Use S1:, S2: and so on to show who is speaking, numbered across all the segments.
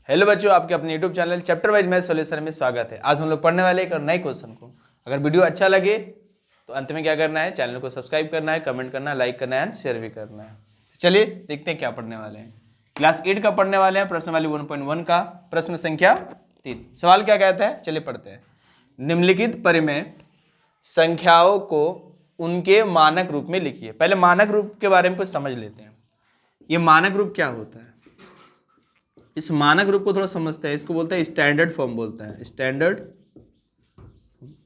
S1: Hello बच्चों, आपके अपने YouTube channel chapter wise math solution में स्वागत है। आज हम लोग पढ़ने वाले एक और नए क्वेश्चन को। अगर वीडियो अच्छा लगे तो अंत में क्या करना है, चैनल को सब्सक्राइब करना है, कमेंट करना है, लाइक करना है, शेयर भी करना है। चलिए देखते हैं क्या पढ़ने वाले हैं। क्लास 8 का पढ़ने वाले हैं, प्रश्नावली 1.1 का प्रश्न संख्या 3। सवाल क्या कहता है, चलिए पढ़ते हैं। निम्नलिखित परिमेय संख्याओं को उनके मानक रूप में लिखिए। पहले मानक रूप के बारे में कुछ समझ लेते हैं। ये मानक रूप क्या होता है, इस मानक रूप को थोड़ा समझते हैं। इसको बोलते हैं स्टैंडर्ड फॉर्म बोलते हैं, स्टैंडर्ड।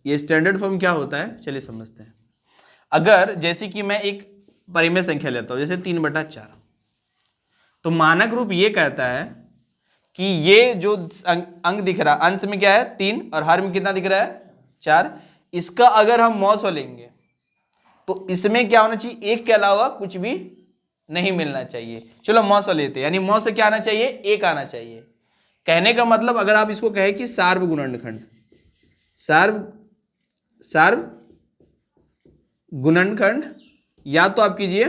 S1: ये स्टैंडर्ड फॉर्म क्या होता है, चलिए समझते हैं। अगर जैसे कि मैं एक परिमेय संख्या लेता हूं, जैसे 3/4, तो मानक रूप ये कहता है कि ये जो अंक दिख रहा है, अंश में क्या है 3 और हर में कितना दिख रहा है 4। इसका अगर हम मौसो लेंगे तो इसमें क्या होना चाहिए, एक के अलावा कुछ भी नहीं मिलना चाहिए। चलो मौसो लेते हैं, यानी मौसो क्या आना चाहिए, एक आना चाहिए। कहने का मतलब अगर आप इसको कहें कि सार्व गुणनखंड, सार्व गुणनखंड, या तो आप कीजिए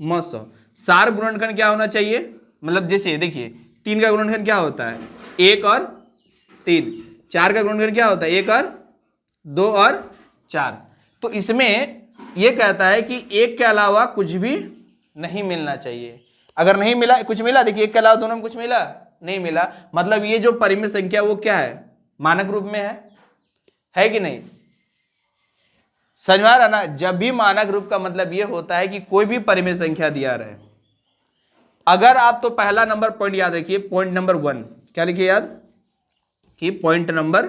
S1: मौसो। सार्व गुणनखंड क्या होना चाहिए, मतलब जैसे देखिए 3 का गुणनखंड क्या होता है 1 और 3, 4 का गुणनखंड क्या होता है 1 और 2 और 4। तो इसमें यह कहता है कि एक के अलावा कुछ भी नहीं मिलना चाहिए। अगर नहीं मिला, कुछ मिला, देखिए एक के अलावा दोनों में कुछ मिला, नहीं मिला, मतलब ये जो परिमेय संख्या वो क्या है, मानक रूप में है कि नहीं। समझ में आ रहा ना। जब भी मानक रूप का मतलब ये होता है कि कोई भी परिमेय संख्या दिया रहे। अगर आप तो पहला नंबर पॉइंट याद रखिए, पॉइंट नंबर 1 क्या लिखिए याद, कि पॉइंट नंबर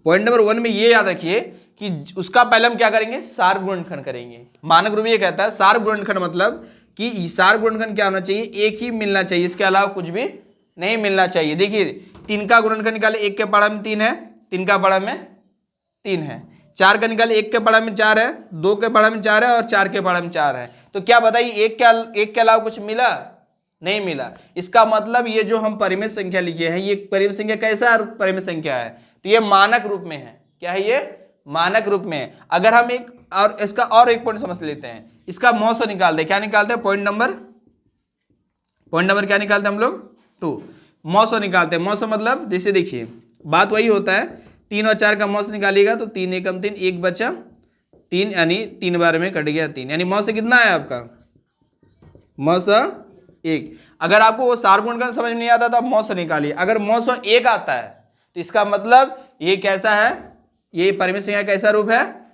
S1: 1 में ये याद रखिए कि उसका पहले हम क्या करेंगे, सार्व गुणनखंड करेंगे। मानक रूप ये कहता है सार्व गुणनखंड मतलब कि सार्व गुणनखंड क्या होना चाहिए, एक ही मिलना चाहिए, इसके अलावा कुछ भी नहीं मिलना चाहिए। देखिए 3 का गुणनखंड निकाले, 1 के पढ़ा में 3 है, 3 का पढ़ा में 3 है। 4 का निकाले, 1 के पढ़ा में 4 है, 2 के पढ़ा में 4 है और 4 के पढ़ा में 4 है। तो क्या बताइए, एक के अलावा कुछ मिला, नहीं मिला। इसका मतलब ये जो हम परिमेय संख्या लिखे हैं, ये परिमेय संख्या कैसा परिमेय संख्या है, तो ये मानक रूप में है। क्या है ये, मानक रूप में। अगर हम एक और इसका और एक पॉइंट समझ लेते हैं, इसका मौसो निकालते हैं। क्या निकालते हैं, पॉइंट नंबर क्या निकालते हैं हम लोग 2, मौसो निकालते हैं। मौसो मतलब जैसे देखिए बात वही होता है, 3 और 4 का मौसो निकालिएगा तो 3 एकम 3, 1 बचा 3, यानी 3 बार में कट गया 3, यानी मौसो कितना है आपका, मौसो 1। अगर आपको वो सार्व गुणनखंड समझ नहीं आता तो आप मौसो निकालिए। अगर मौसो 1 आता है तो इसका मतलब ये कैसा है, ये परिमेय संख्या कैसा रूप है,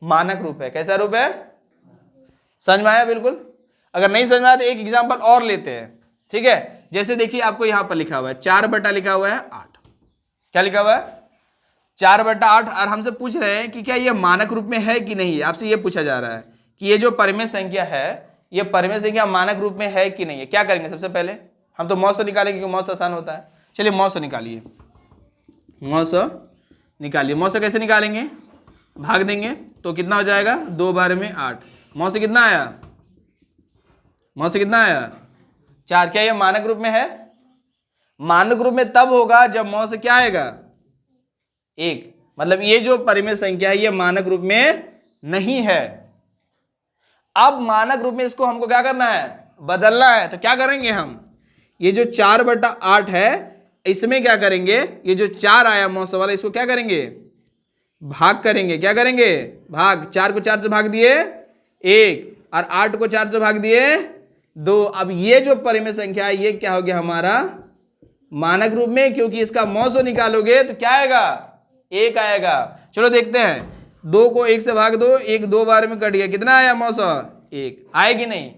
S1: मानक रूप है। कैसा रूप है, समझ में आया बिल्कुल। अगर नहीं समझ में आया तो एक एग्जांपल और लेते हैं, ठीक है। जैसे देखिए आपको यहां पर लिखा हुआ है 4 लिखा हुआ है 8, क्या लिखा हुआ है 4/8, और हमसे पूछ रहे हैं कि क्या ये मानक रूप में है कि नहीं। आपसे ये पूछा जा रहा है कि ये जो परिमेय संख्या है, ये परिमेय संख्या मानक रूप में है कि नहीं है। क्या करेंगे, सबसे पहले हम तो मौसो निकालेंगे क्योंकि मौसो आसान होता है। चलिए मौसो निकालिए, मौसो निकालिए। मौसो कैसे निकालेंगे, भाग देंगे तो कितना हो जाएगा 2 बार में 8। मौसो कितना आया, मौसो कितना आया 4। क्या ये मानक रूप में है, मानक रूप में तब होगा जब मौसो क्या आएगा 1। मतलब ये जो परिमेय संख्या है ये मानक रूप में नहीं है। अब मानक रूप में इसको हमको क्या करना है, बदलना है। तो क्या करेंगे हम, ये जो 4/8 है इसमें क्या करेंगे, ये जो 4 आया मौसो वाला, इसको क्या करेंगे, भाग करेंगे। क्या करेंगे, भाग। 4 को 4 से भाग दिए 1, और 8 को 4 से भाग दिए 2। अब ये जो परिमेय संख्या है ये क्या हो गया हमारा मानक रूप में, क्योंकि इसका मौसो निकालोगे तो क्या आएगा 1 आएगा। चलो देखते हैं, 2 को 1 से भाग दो, 1 2 बार में कट गया, कितना आया मौसो 1। आएगी नहीं।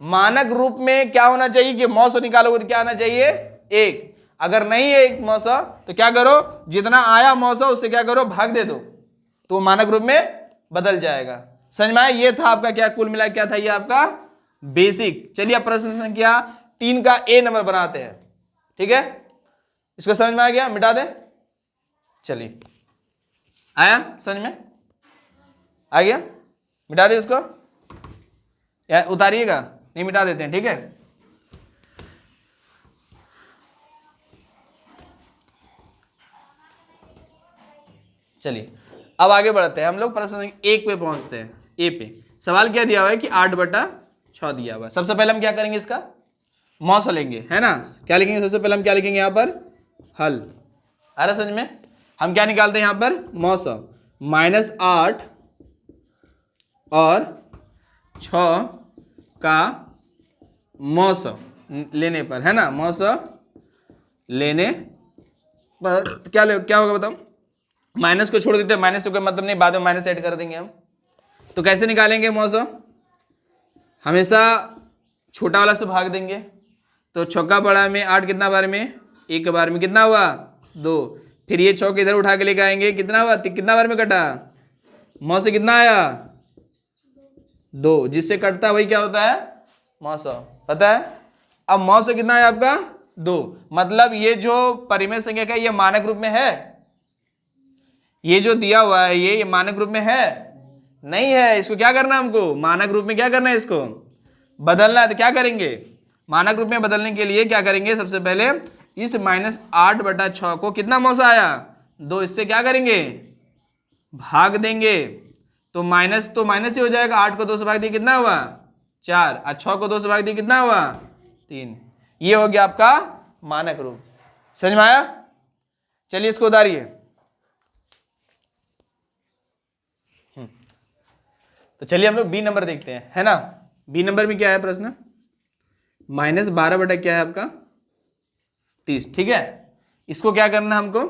S1: मानक रूप में क्या होना चाहिए कि मौसो निकालोगे तो क्या आना चाहिए 1। अगर नहीं है 1 मौसो तो क्या करो, जितना आया मौसो उससे क्या करो, भाग दे दो, तो मानक रूप में बदल जाएगा। समझ में आया। ये था आपका क्या, कुल मिला क्या था ये आपका बेसिक। चलिए प्रश्न संख्या 3 का ए नंबर बनाते हैं, ठीक है। इसको समझ में आ गया, मिटा दें। चलिए आया, समझ में आ गया, मिटा दे इसको, या उतारिएगा, नहीं मिटा देते हैं, ठीक है। चलिए अब आगे बढ़ते हैं हम लोग, प्रश्न संख्या 1 पे पहुंचते हैं। ए पे सवाल क्या दिया हुआ है कि 8/6 दिया हुआ है। सबसे पहले हम क्या करेंगे, इसका मौसा लेंगे, है ना। क्या लिखेंगे सबसे पहले, हम क्या लिखेंगे यहाँ पर, हल। आ रहा समझ में। हम क्या निकालते हैं यहाँ पर, मौसा। -8 और 6 का मौसा लेने पर, है ना, मौसा लेने पर क्या होगा बताओ। माइनस को छोड़ देते हैं, माइनस का मतलब नहीं, बाद में माइनस ऐड कर देंगे हम। तो कैसे निकालेंगे मौसा, हमेशा छोटा वाला से भाग देंगे। तो छक्का बड़ा में 8 कितना बार में, एक बार में, कितना हुआ 2। फिर ये 6 इधर उठा के लेके आएंगे, कितना हुआ, कितना बार में कटा, मौसा कितना आया 2। जिससे कटता वही क्या होता है, मौसा, पता है। अब मौसा कितना है आपका 2, मतलब ये जो परिमेय संख्या का ये मानक रूप में है, ये जो दिया हुआ है ये मानक रूप में है, नहीं है। इसको क्या करना है हमको, मानक रूप में क्या करना है, इसको बदलना है। तो क्या करेंगे, मानक रूप में बदलने के लिए क्या करेंगे, सबसे पहले इस -8/6 को कितना मौसा आया 2, इससे क्या करेंगे, भाग देंगे। तो माइनस ही हो जाएगा, 8 को 2 से भाग दिए कितना हुआ 4, और 6 को 2 से भाग दिए कितना हुआ 3। ये हो गया आपका मानक रूप। समझ में आया। चलिए इसको उतारिए। तो चलिए हम लोग बी नंबर देखते हैं, है ना। बी नंबर में क्या है प्रश्न, -12 बटा क्या है आपका 30, ठीक है। इसको क्या करना है हमको,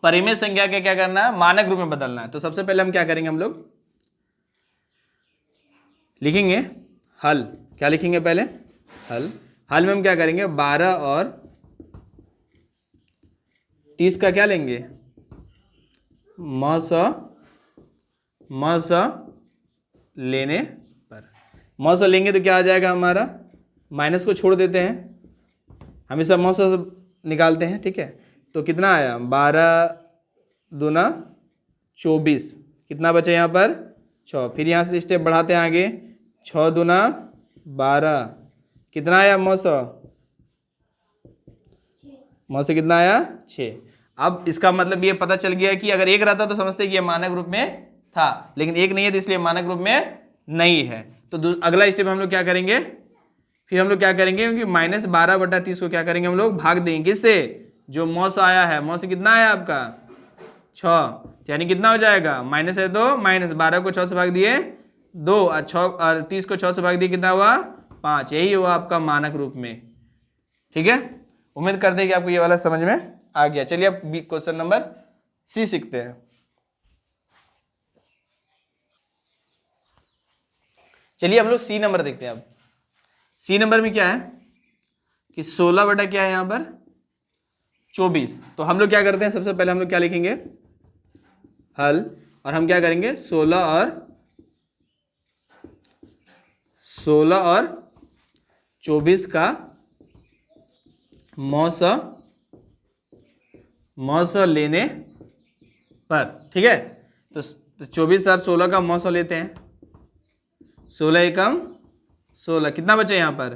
S1: परिमेय संख्या के क्या करना है, मानक रूप में बदलना है। तो सबसे पहले हम क्या करेंगे, हम लोग लिखेंगे हल। क्या लिखेंगे पहले, हल। हल में हम क्या करेंगे, 12 और 30 का क्या लेंगे, मौसा लेने पर। मौसा लेंगे तो क्या आ जाएगा हमारा, माइनस को छोड़ देते हैं, हमेशा मौसा निकालते हैं, ठीक है। तो कितना आया 12 दूना 24, कितना बचा यहाँ पर 6। फिर यहाँ से स्टेप बढ़ाते हैं आगे, 6 दूना 12, कितना आया मौसा कितना आया 6। अब इसका मतलब ये पता चल गया कि अगर एक रहता तो समझते कि ये मानक रूप में था, लेकिन एक नहीं है तो इसलिए मानक रूप में नहीं है। तो अगला स्टेप हम लोग क्या करेंगे, फिर हम लोग क्या करेंगे, क्योंकि -12/30 को क्या करेंगे हम लोग, भाग देंगे किससे, जो मौसा आया है। मौसा कितना आया आपका 6, यानी कितना हो जाएगा, माइनस है तो माइनस, 12 को 6 से भाग दिए 2, और 6 और 30 को 6 से भाग दिए कितना हुआ 5। यही हुआ आपका मानक रूप में, ठीक है। उम्मीद करते हैं कि आपको ये वाला समझ में आ गया। चलिए अब क्वेश्चन नंबर सी सीखते हैं। चलिए हम लोग सी नंबर देखते हैं। अब सी नंबर में क्या है कि 16 बटा क्या है यहाँ पर 24। तो हम लोग क्या करते हैं, सबसे पहले हम लोग क्या लिखेंगे, हल। और हम क्या करेंगे, 16 और 24 का मौसा लेने पर, ठीक है। तो 24 और 16 का मौसा लेते हैं, 16 एकम 16, कितना बचे यहाँ पर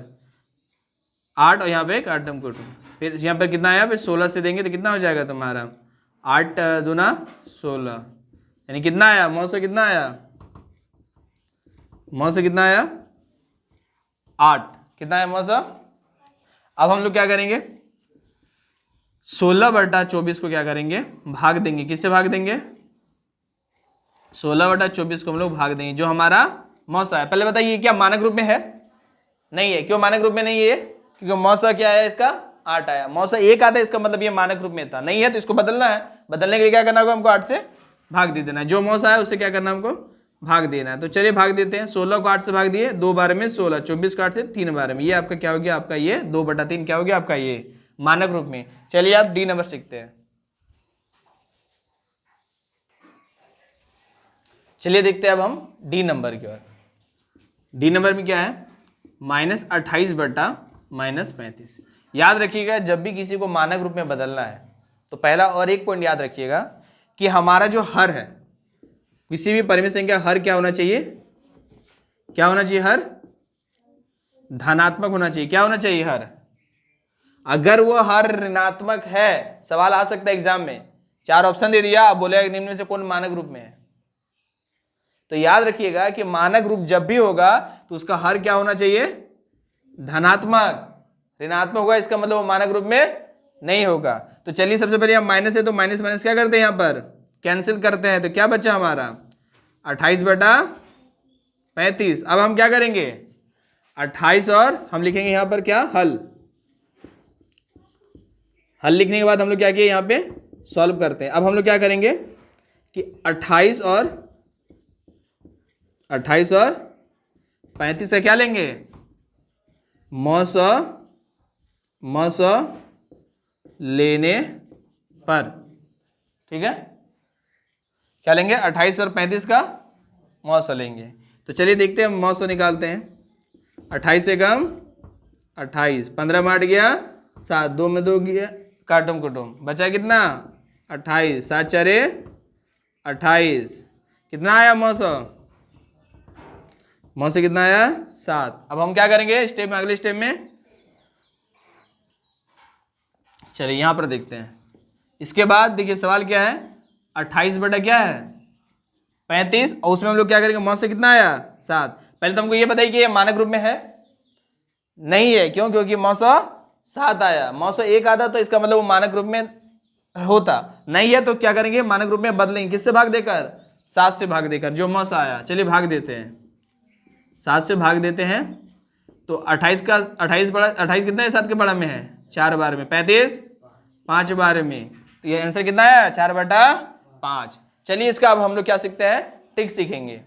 S1: 8, और यहाँ पे एक 8 को 2, फिर यहाँ पर कितना आया, फिर 16 से देंगे तो कितना हो जाएगा तुम्हारा 8 दूना 16, यानी कितना आया मौसा कितना आया 8, कितना है मौसा। अब हम लोग क्या करेंगे, 16/24 को क्या करेंगे, भाग देंगे। किससे भाग देंगे, 16/24 को हम लोग भाग देंगे जो हमारा मौसा है। पहले बताइए क्या मानक रूप में है, नहीं है। क्यों मानक रूप में नहीं है, क्योंकि मौसा क्या आया इसका 8 आया। मौसा 1 आता है, इसका मतलब ये मानक रूप में था, नहीं है तो इसको बदलना है। बदलने के लिए क्या करना होगा, हमको 8 से भाग दे देना है। जो मौसा है उससे क्या करना है, हमको भाग देना है। तो चलिए भाग देते हैं। 16 को 8 से भाग दिए 2 बार में 16, 24 को 8 से 3 बार में, ये आपका क्या हो गया, आपका ये 2/3 क्या हो गया आपका ये मानक रूप में। चलिए आप डी नंबर सीखते हैं। चलिए देखते हैं अब हम डी नंबर की ओर। डी नंबर में क्या है, -28 बटा -35। याद रखिएगा जब भी किसी को मानक रूप में बदलना है तो पहला और एक पॉइंट याद रखिएगा कि हमारा जो हर है, किसी भी परिमेय संख्या हर क्या होना चाहिए, क्या होना चाहिए, हर धनात्मक होना चाहिए। क्या होना चाहिए, हर। अगर वो हर ऋणात्मक है, सवाल आ सकता है एग्जाम में, 4 ऑप्शन दे दिया, आप बोलेगा निम्न में से कौन मानक रूप में है। तो याद रखिएगा कि मानक रूप जब भी होगा तो उसका हर क्या होना चाहिए, धनात्मक, ऋणात्मक होगा इसका मतलब वो मानक रूप में नहीं होगा। तो चलिए सबसे पहले हम माइनस है तो माइनस माइनस क्या करते हैं, यहाँ पर कैंसिल करते हैं। तो क्या बचा हमारा 28/35। अब हम क्या करेंगे 28 और हम लिखेंगे यहाँ पर क्या, हल। हल लिखने के बाद हम लोग क्या किए यहाँ पे सॉल्व करते हैं। अब हम लोग क्या करेंगे कि 28 और 35 से क्या लेंगे, मौस लेने पर, ठीक है। क्या लेंगे 28 और 35 का मौस लेंगे। तो चलिए देखते हैं, मौस निकालते हैं। 28 से कम 28, 15 में 8 गया 7, 2 में 2 गया, काटुम कुटुम बचा कितना 28, 7 4 28, कितना आया मौसम कितना आया 7। अब हम क्या करेंगे स्टेप में, अगले स्टेप में, चलिए यहां पर देखते हैं। इसके बाद देखिए सवाल क्या है, 28 बटा क्या है 35, और उसमें हम लोग क्या करेंगे मौसम कितना आया 7। पहले तो हमको ये बताइए कि ये मानक रूप में है, नहीं है, क्यों, क्योंकि मौसम 7 आया, मौसम 1 आता तो इसका मतलब वो मानक रूप में होता, नहीं है तो क्या करेंगे मानक रूप में बदलेंगे, किससे भाग देकर 7 से भाग देकर, जो मौसम आया। चलिए भाग देते हैं, 7 से भाग देते हैं। तो 28 का 28 कितना है 7 के बड़ा में है 4 बार में, 35 5 बार में, तो ये आंसर कितना है 4/5। चलिए इसका अब हम लोग क्या सीखते हैं, ट्रिक सीखेंगे।